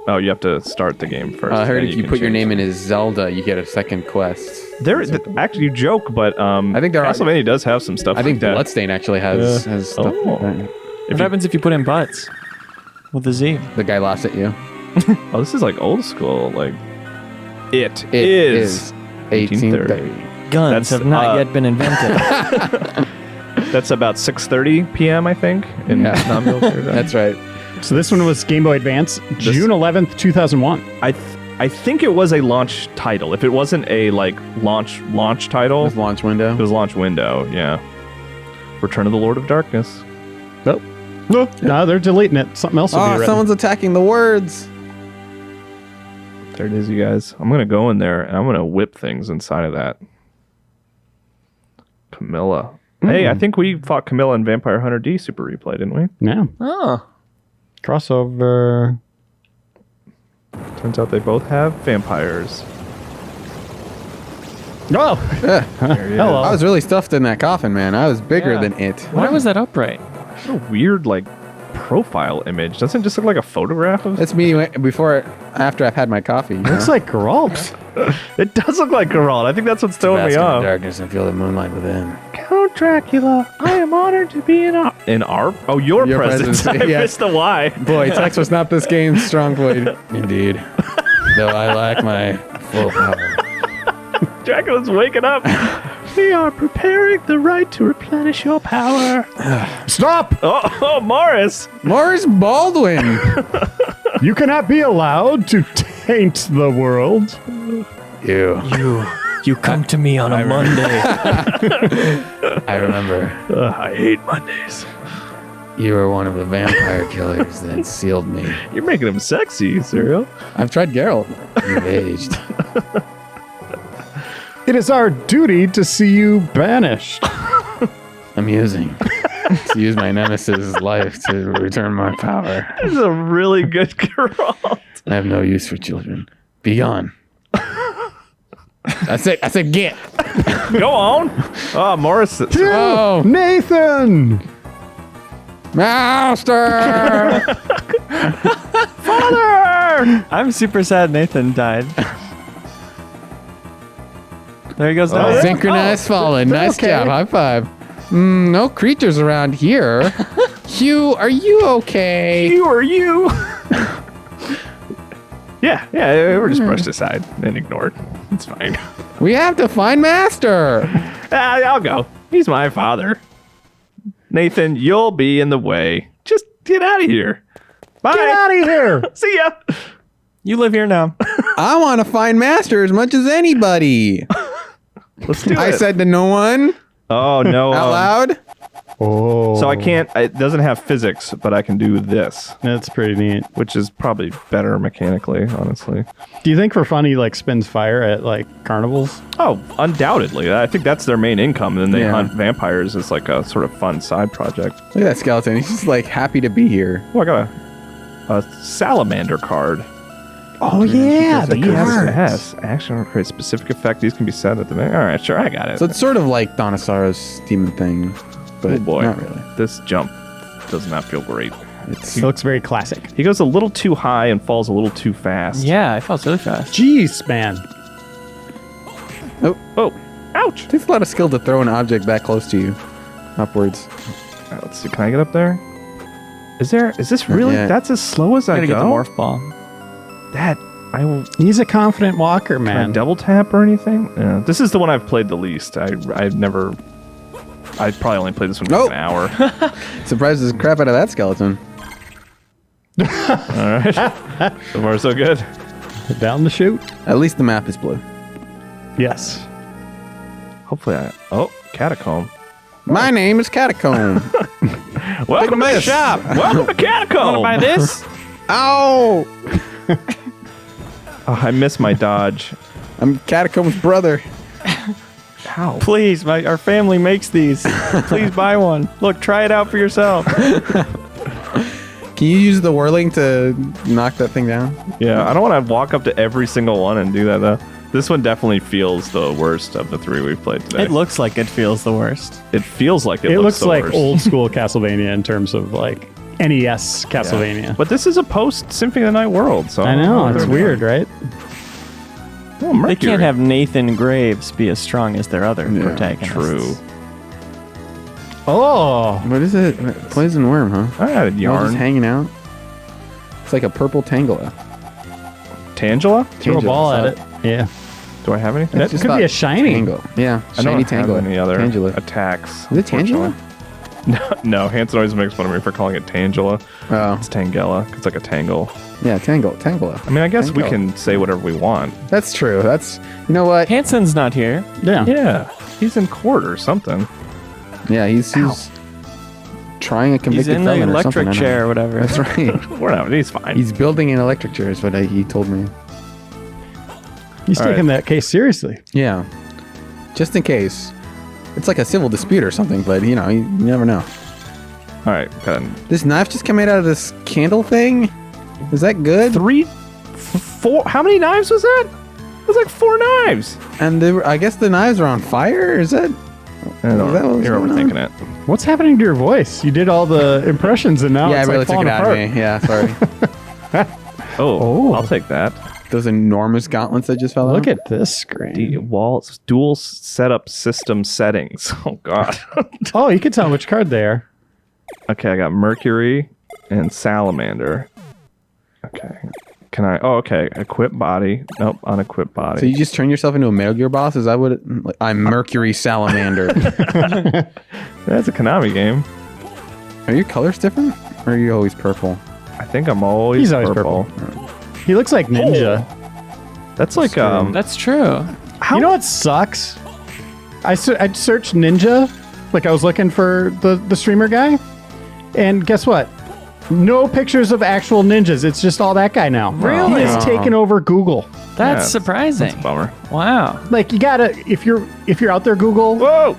Oh, you have to start the game first. I heard then if you can put your change name in as Zelda, you get a second quest. Actually, you joke, but I think there are- Castlevania does have some stuff I think like that. Bloodstained actually has stuff Oh. like that. What happens if you put in butts? With a Z. The guy laughs at you. Oh, this is like old school. Like, it It is. is 1830. Guns That's, have not yet been invented. That's about 6:30 p.m. I think. In Yeah. non-military time. That's right. so this one was Game Boy Advance, June 11th, 2001. I think it was a launch title. If it wasn't a like launch title, This launch window. it was launch window. Yeah. Return of the Lord of Darkness. Oh, no, they're deleting it. Something else will be Oh, written. someone's attacking the words. There it is, you guys. I'm gonna go in there and I'm gonna whip things inside of that. Camilla. Hey, I think we fought Camilla in Vampire Hunter D Super Replay, didn't we? Yeah, Oh. crossover. Turns out they both have vampires. Oh, hello. I was really stuffed in that coffin, man. I was bigger Yeah. than it. Why was that upright? What a weird like profile image. Doesn't it just look like a photograph of? That's me after I've had my coffee. Looks like Geralt. It does look like Geralt. I think that's what's throwing me off. darkness and feel the moonlight within. Count Dracula, I am honored to be in our your presence. presence, I yes. missed the Y. Boy, Tex was not this game's strong point. Indeed. Though I lack my full power. Dracula's waking up. We are preparing the right to replenish your power. Stop! Oh, Morris. Morris Baldwin. You cannot be allowed to taint the world. You come to me on a Monday. I remember. I hate Mondays. You were one of the vampire killers that sealed me. You're making him sexy, Suriel. I've tried Geralt. You've aged. It is our duty to see you banished. Amusing. To use my nemesis' life to return my power. This is a really good girl. I have no use for children. Be gone. I said get. Go on. Oh, Morris. Oh. Nathan! Master! Father! I'm super sad Nathan died. There he goes now. Synchronized fallen. Nice okay. job. High five. No creatures around here. Hugh, are you okay? You are you. Yeah, we're just brushed aside and ignored. It's fine. We have to find Master. I'll go. He's my father. Nathan, you'll be in the way. Just get out of here. Bye. Get out of here! See ya. You live here now. I want to find Master as much as anybody. Let's do it. I said to no one Oh, no. out loud. Oh. So I can't, it doesn't have physics, but I can do this, That's pretty neat. which is probably better mechanically, honestly. Do you think for fun he like spins fire at like carnivals? Oh, undoubtedly. I think that's their main income. And then they Yeah. hunt vampires as like a sort of fun side project. Look at that skeleton. He's just like happy to be here. Oh, I got a salamander card. Oh yeah, the Yes. Action or create specific effect. These can be set at the All right, sure, I got it. So it's sort of like Donosaurus demon thing, but Oh boy, not really. this jump does not feel great. It's It looks very classic. He goes a little too high and falls a little too fast. Yeah, I felt really fast. Jeez, man. Oh, ouch. It takes a lot of skill to throw an object that close to you, upwards. All right, let's see. Can I get up there? Is this really? yet. That's as slow as I Gotta go. get the morph ball. That I will. He's a confident walker, Can I man. double tap or anything? Yeah. This is the one I've played the least. I've never. I probably only played this one for Nope. an hour. Surprised the crap out of that skeleton. All right. So far, so good. Down the chute. At least the map is blue. Yes. Hopefully, oh, catacomb. My name is Catacomb. Welcome to my miss. shop. Welcome to catacomb. Buy this? Ow! Oh, I miss my dodge. I'm Catacomb's brother. How? Please, our family makes these. Please buy one. Look, try it out for yourself. Can you use the whirling to knock that thing down? Yeah, I don't want to walk up to every single one and do that though. This one definitely feels the worst of the three we've played today. It looks like it feels the worst. It feels like It looks the like worst. old school Castlevania in terms of like NES Yeah. Castlevania. But this is a post Symphony of the Night world, so I know, what it's they're weird, doing. right? Oh, They Mercury. can't have Nathan Graves be as strong as their other protagonists. True. Oh, What is it? Poison worm, huh? I had a All just yarn. hanging out. It's like a purple Tangela. Tangela? throw a ball at it. Tangela. Yeah. Do I have anything? That just could about be a shiny. Tango. Yeah, I shiny don't have Tangela. any other Tangela. attacks. Is it Tangela? No, Hanson always makes fun of me for calling it Tangela. Oh, It's Tangela. It's like a tangle. yeah, Tangela. I mean, I guess we Tangela. can say whatever we want. That's true. That's, you know what? Hanson's not here. Yeah. Yeah, he's in court or something. Yeah, he's trying a He's convicted in the felon or electric something, I don't chair or know. whatever. That's right. We're not. He's fine. He's building an electric chair is what he told me. He's All taking right. that case seriously. Yeah. Just in case. It's like a civil dispute or something, but you know, you never know. All right, got This knife just came out of this candle thing? Is that good? 4. How many knives was that? It was like 4 knives. And I guess the knives are on fire? Is that? I don't Is that know. what's You're going overthinking on? it. What's happening to your voice? You did all the impressions and now Yeah, I it's really like took falling it out apart. of me. Yeah, sorry. Oh, I'll take that. Those enormous gauntlets that just fell out. Look at this screen. The walls, dual setup system settings. Oh God. Oh, you can tell which card they are. Okay, I got Mercury and Salamander. Okay. Can I? Oh, okay. Equip body. Nope. Unequip body. So you just turn yourself into a Metal Gear boss? Is that what I'm Mercury Salamander. That's a Konami game. Are your colors different? Or are you always purple? I think I'm always He's always purple. He looks like Ninja. That's like That's true. You know what sucks? I searched Ninja, like I was looking for the streamer guy, and guess what? No pictures of actual ninjas. It's just all that guy now. Really? He has taken over Google. That's surprising. That's a bummer. Wow. Like you gotta, if you're out there, Google, Whoa!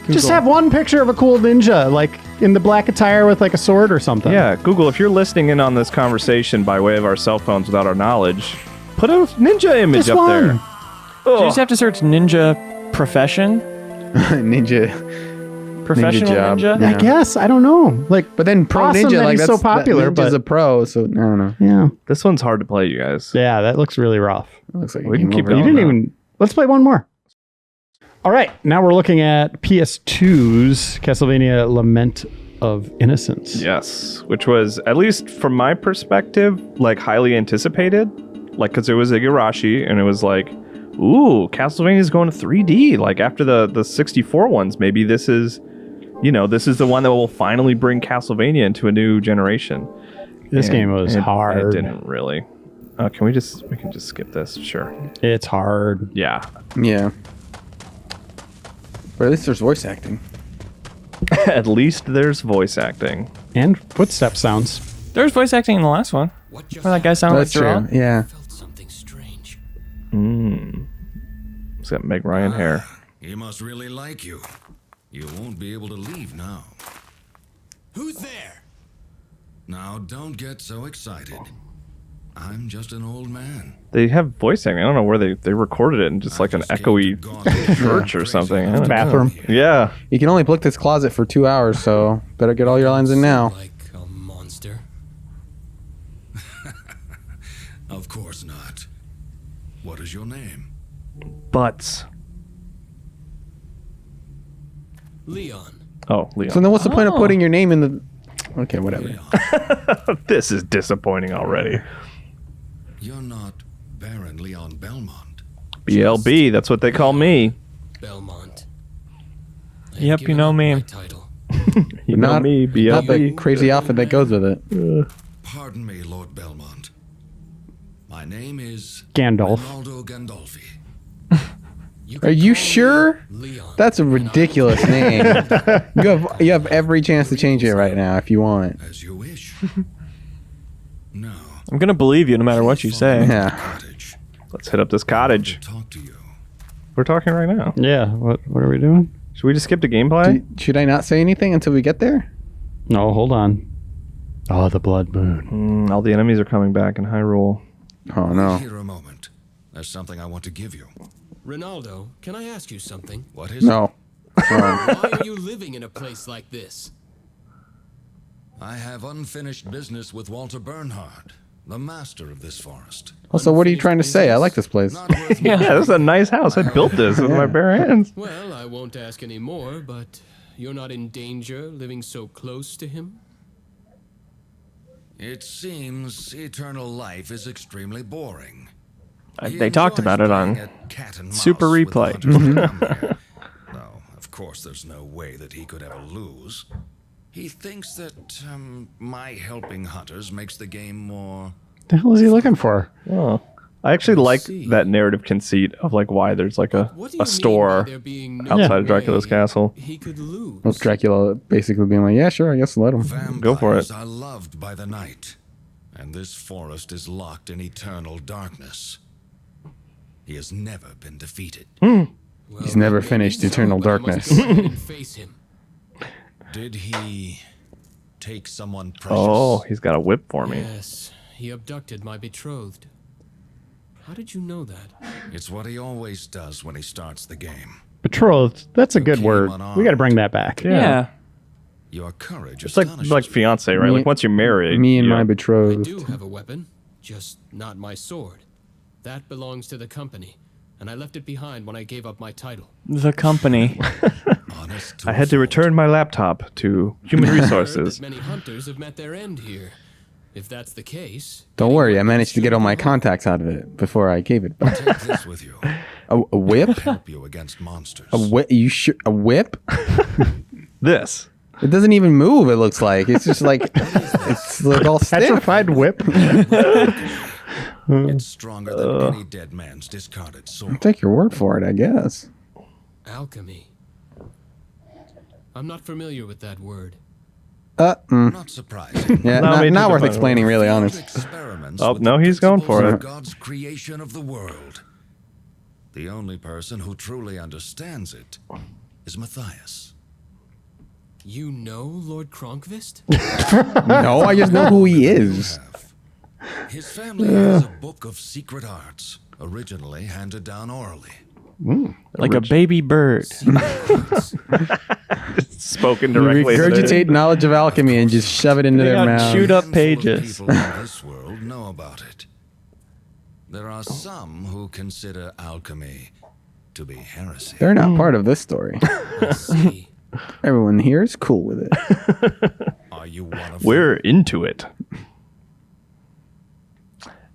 just have one picture of a cool ninja, like in the black attire with like a sword or something. Yeah, Google, if you're listening in on this conversation by way of our cell phones without our knowledge, put a ninja image Just up there. one. You just have to search ninja profession. Professional job. ninja. Yeah. I guess I don't know. Like, But then Pro awesome Ninja, that like he's that's so popular, Ninja's but a pro, so I don't know. yeah, This one's hard to play, you guys. yeah, that looks really rough. It looks like We a can game keep over. You going. didn't no. even. Let's play one more. All right, now we're looking at PS2's Castlevania Lament of Innocence. Yes, which was, at least from my perspective, like highly anticipated. Like, because it was Igarashi, and it was like, ooh, Castlevania's going to 3D. Like, after the 64 ones, maybe this is, this is the one that will finally bring Castlevania into a new generation. This game was hard. It didn't really. We can just skip this, sure. It's hard. Yeah. Yeah. But at least there's voice acting. At least there's voice acting. And footstep sounds. There was voice acting in the last one. What just Where that guy sounded like That's true. Jerome. Yeah. felt something strange. It's got Meg Ryan hair. He must really like you. You won't be able to leave now. Who's there? Now, don't get so excited. I'm just an old man. They have voice acting. I don't know where they recorded it in just like an Just came echoey to gaunt the church or crazy something. I house. don't know. Bathroom. Yeah. You can only book this closet for 2 hours, so better get all your lines in now. Like a monster. Of course not. What is your name? Butts. Leon. Oh, Leon. So then what's the point of Oh. putting your name in the... Okay, whatever. This is disappointing already. You're not Baron Leon Belmont. BLB, that's what they call me. Belmont. I have Yep, you given know up me. my title. You know me, Not the BLB. crazy outfit that goes with it. Pardon me, Lord Belmont. My name is Gandalf. Ronaldo Gandolfi. You Are can you call me sure? Leon. That's a ridiculous name. You have every chance to change it right now if you want. As you wish. No. I'm gonna believe you no matter what you say. Yeah. Cottage. Let's hit up this cottage. Talk to you. We're talking right now. Yeah. What are we doing? Should we just skip to gameplay? Should I not say anything until we get there? No, hold on. Oh, the blood moon. All the enemies are coming back in Hyrule. Oh, no. Here a moment. There's something I want to give you. Ronaldo, can I ask you something? What is No. Why are you living in a place like this? it? I have unfinished business with Walter Bernhard, the master of this forest. Also, what are you trying to say? I like this place. Not worth Yeah, this is a nice house. I built this with my bare hands. Well, I won't ask any more, but you're not in danger living so close to him? It seems eternal life is extremely boring. He They talked enjoys about it on playing at cat and Super mouse with the Replay. hunters that come here. Though, of course, there's no way that he could ever lose. He thinks that my helping hunters makes the game more... The hell is he looking for? Oh. I actually like see. that narrative conceit of like why there's like a What do you a store mean by there being no outside of way Dracula's castle. He could lose. With Dracula basically being like, yeah, sure, I guess let him. Go for it. Vampires are loved by the night, and this forest is locked in eternal darkness. He has never been defeated. Well, He's never maybe finished so, Eternal but I must Darkness. go ahead and face him. Did he take someone precious? Oh, he's got a whip for me. Yes, he abducted my betrothed. How did you know that? It's what he always does when he starts the game. Betrothed. That's a good came word. unarmed. We got to bring that back. Yeah. Your courage It's like fiance, right? Me- Like once you're married. Me and you my I betrothed. do have a weapon, just not my sword. That belongs to the company, and I left it behind when I gave up my title. The company. honest I had to return my laptop to human I heard resources. that many hunters have met their end here. If that's the case... Don't worry, I managed to get all my contacts out of it before I gave it back. Take this with you. A whip? Help you against monsters. A whip? You sure? A whip? This. It doesn't even move, it looks like. It's just like, it's like all stiff. Petrified whip. It's stronger than any dead man's discarded sword. I'll take your word for it, I guess. Alchemy. I'm not familiar with that word. Not surprising. Yeah, No, me not too, worth but- explaining, really, honest. Experiments Oh, with no, the he's going for principles it. of God's creation of the world. The only person who truly understands it is Matthias. You know Lord Kronkvist? No, I just know who he is. His family has a book of secret arts, originally handed down orally. Like a baby bird. Spoken You directly. into the- regurgitate knowledge of alchemy and just shove it into They their got mouth. chewed up A handful of pages. people in this world know about it. There are some who consider alchemy to be heresy. They're not part of this story. I see. Everyone here is cool with it. Are you one of We're into it.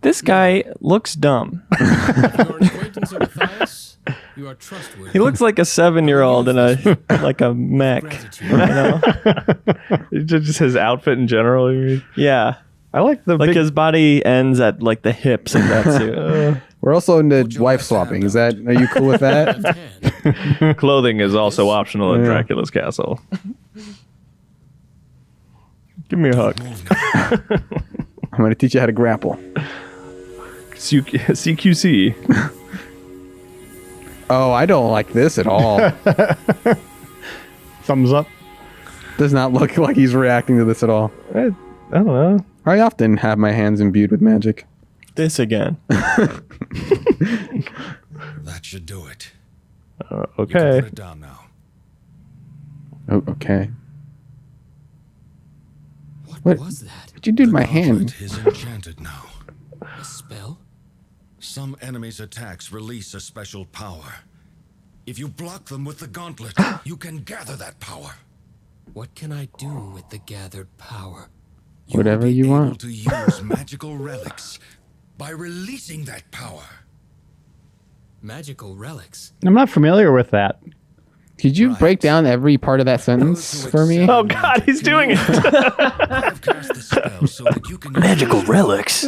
This guy looks dumb. If you're an acquaintance of Matthias, you are trustworthy. He looks like a 7-year-old in a like a mech. Gratitude. You know? Just his outfit in general. You mean? Yeah. I like the Like big, his body ends at like the hips of that suit. We're also into Put your wife left swapping. hand Is that? Are you cool with that? Left hand. clothing is also optional in Dracula's castle. Give me a hug. I'm going to teach you how to grapple. CQC. Oh, I don't like this at all. Thumbs up. Does not look like he's reacting to this at all. I don't know. I often have my hands imbued with magic. This again. That should do it. You can Okay. put it down now. Oh, okay. What was that? What'd you do to The my hand? gauntlet is enchanted now. A spell? Some enemies' attacks release a special power. If you block them with the gauntlet, you can gather that power. What can I do with the gathered power? You Whatever will be you able want. to use magical relics by releasing that power. Magical relics. I'm not familiar with that. Could you Right. break down every part of that sentence for me? Oh God, he's doing it. I've cast the spell so that you can magical relics.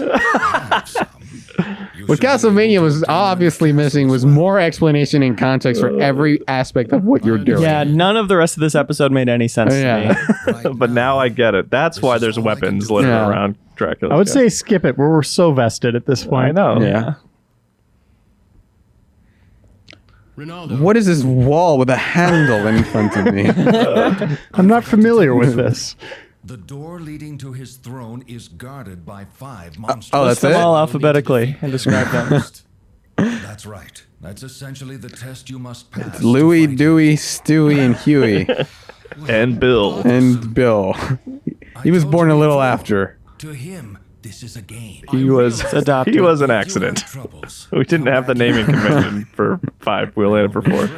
What Castlevania was obviously missing was more explanation and context for every aspect of what you're doing. Yeah, none of the rest of this episode made any sense Yeah. to me. But now I get it. That's why there's weapons littered Yeah. around Dracula. I would say skip it. We're so vested at this point. I know. Yeah. Ronaldo. What is this wall with a handle in front of me? I'm not familiar with this. The door leading to his throne is guarded by 5 monsters. oh, that's Them it? all alphabetically and describe them. That's right. That's essentially the test you must pass. to Louie, fight Dewey, Stewie, and Huey, And Bill. and Bill. He was born a little after. To him, this is a game. He was adopted. He was an You have accident. troubles. We didn't Come have the back naming here. convention for 5. We only had it for 4.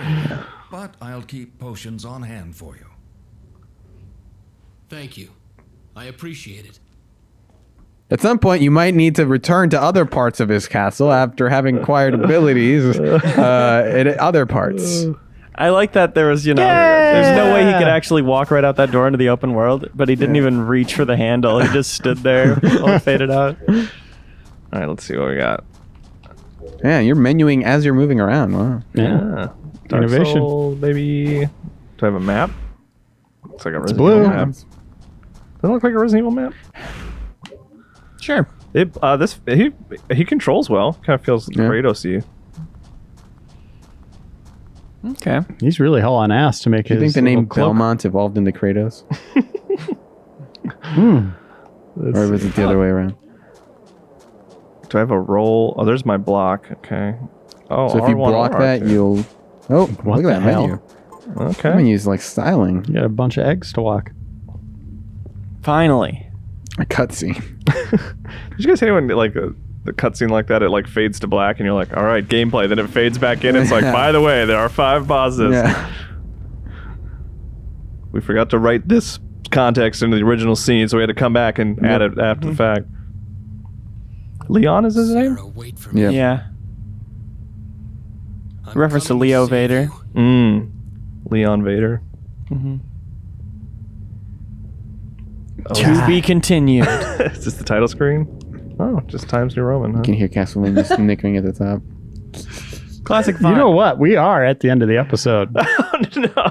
But I'll keep potions on hand for you. Thank you. I appreciate it. At some point, you might need to return to other parts of his castle after having acquired abilities in other parts. I like that there was, there's no way he could actually walk right out that door into the open world, but he didn't even reach for the handle. He just stood there while it faded out. All right, let's see what we got. Yeah, you're menuing as you're moving around. Wow. Yeah. Dark Innovation. Soul, maybe. Do I have a map? Looks like a Resident blue. Evil map. Doesn't it look like a Resident Evil map? Sure. He controls well. Kind of feels Kratos-y. Okay. He's really hauling ass to make Do you his think the name little cloak. Belmont evolved into Kratos? Or was it the other way around? Do I have a roll? Oh, there's my block. Okay. Oh, So if you R1 block or that, R2. you'll... Oh, What look at that the hell? menu. Okay. That menu's like styling. You got a bunch of eggs to walk. Finally. A cutscene. Did you guys hate when like the cutscene like that? It like fades to black, and you're like, "All right, gameplay." Then it fades back in. It's like, by the way, there are 5 bosses. Yeah. We forgot to write this context into the original scene, so we had to come back and add it after the fact. Leon is his name? Sarah, wait for me. Yeah. Yeah. I'm Reference to coming Leo save Vader. you. Leon Vader. To be continued. Is this the title screen? Oh, just Times New Roman, huh? You can hear Castlevania snickering at the top. Classic You vibe. know what? We are at the end of the episode.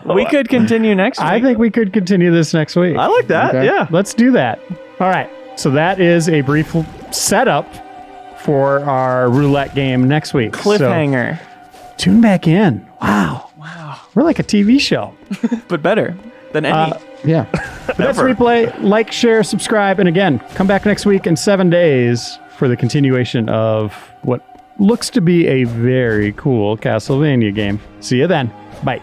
We could continue next week. I think we could continue this next week. I like that, Okay. yeah. Let's do that. All right. So that is a brief setup for our roulette game next week. Cliffhanger. So tune back in. Wow. We're like a TV show. But better than any. Yeah. Let's replay, like, share, subscribe, and again, come back next week in 7 days for the continuation of what looks to be a very cool Castlevania game. See you then. Bye.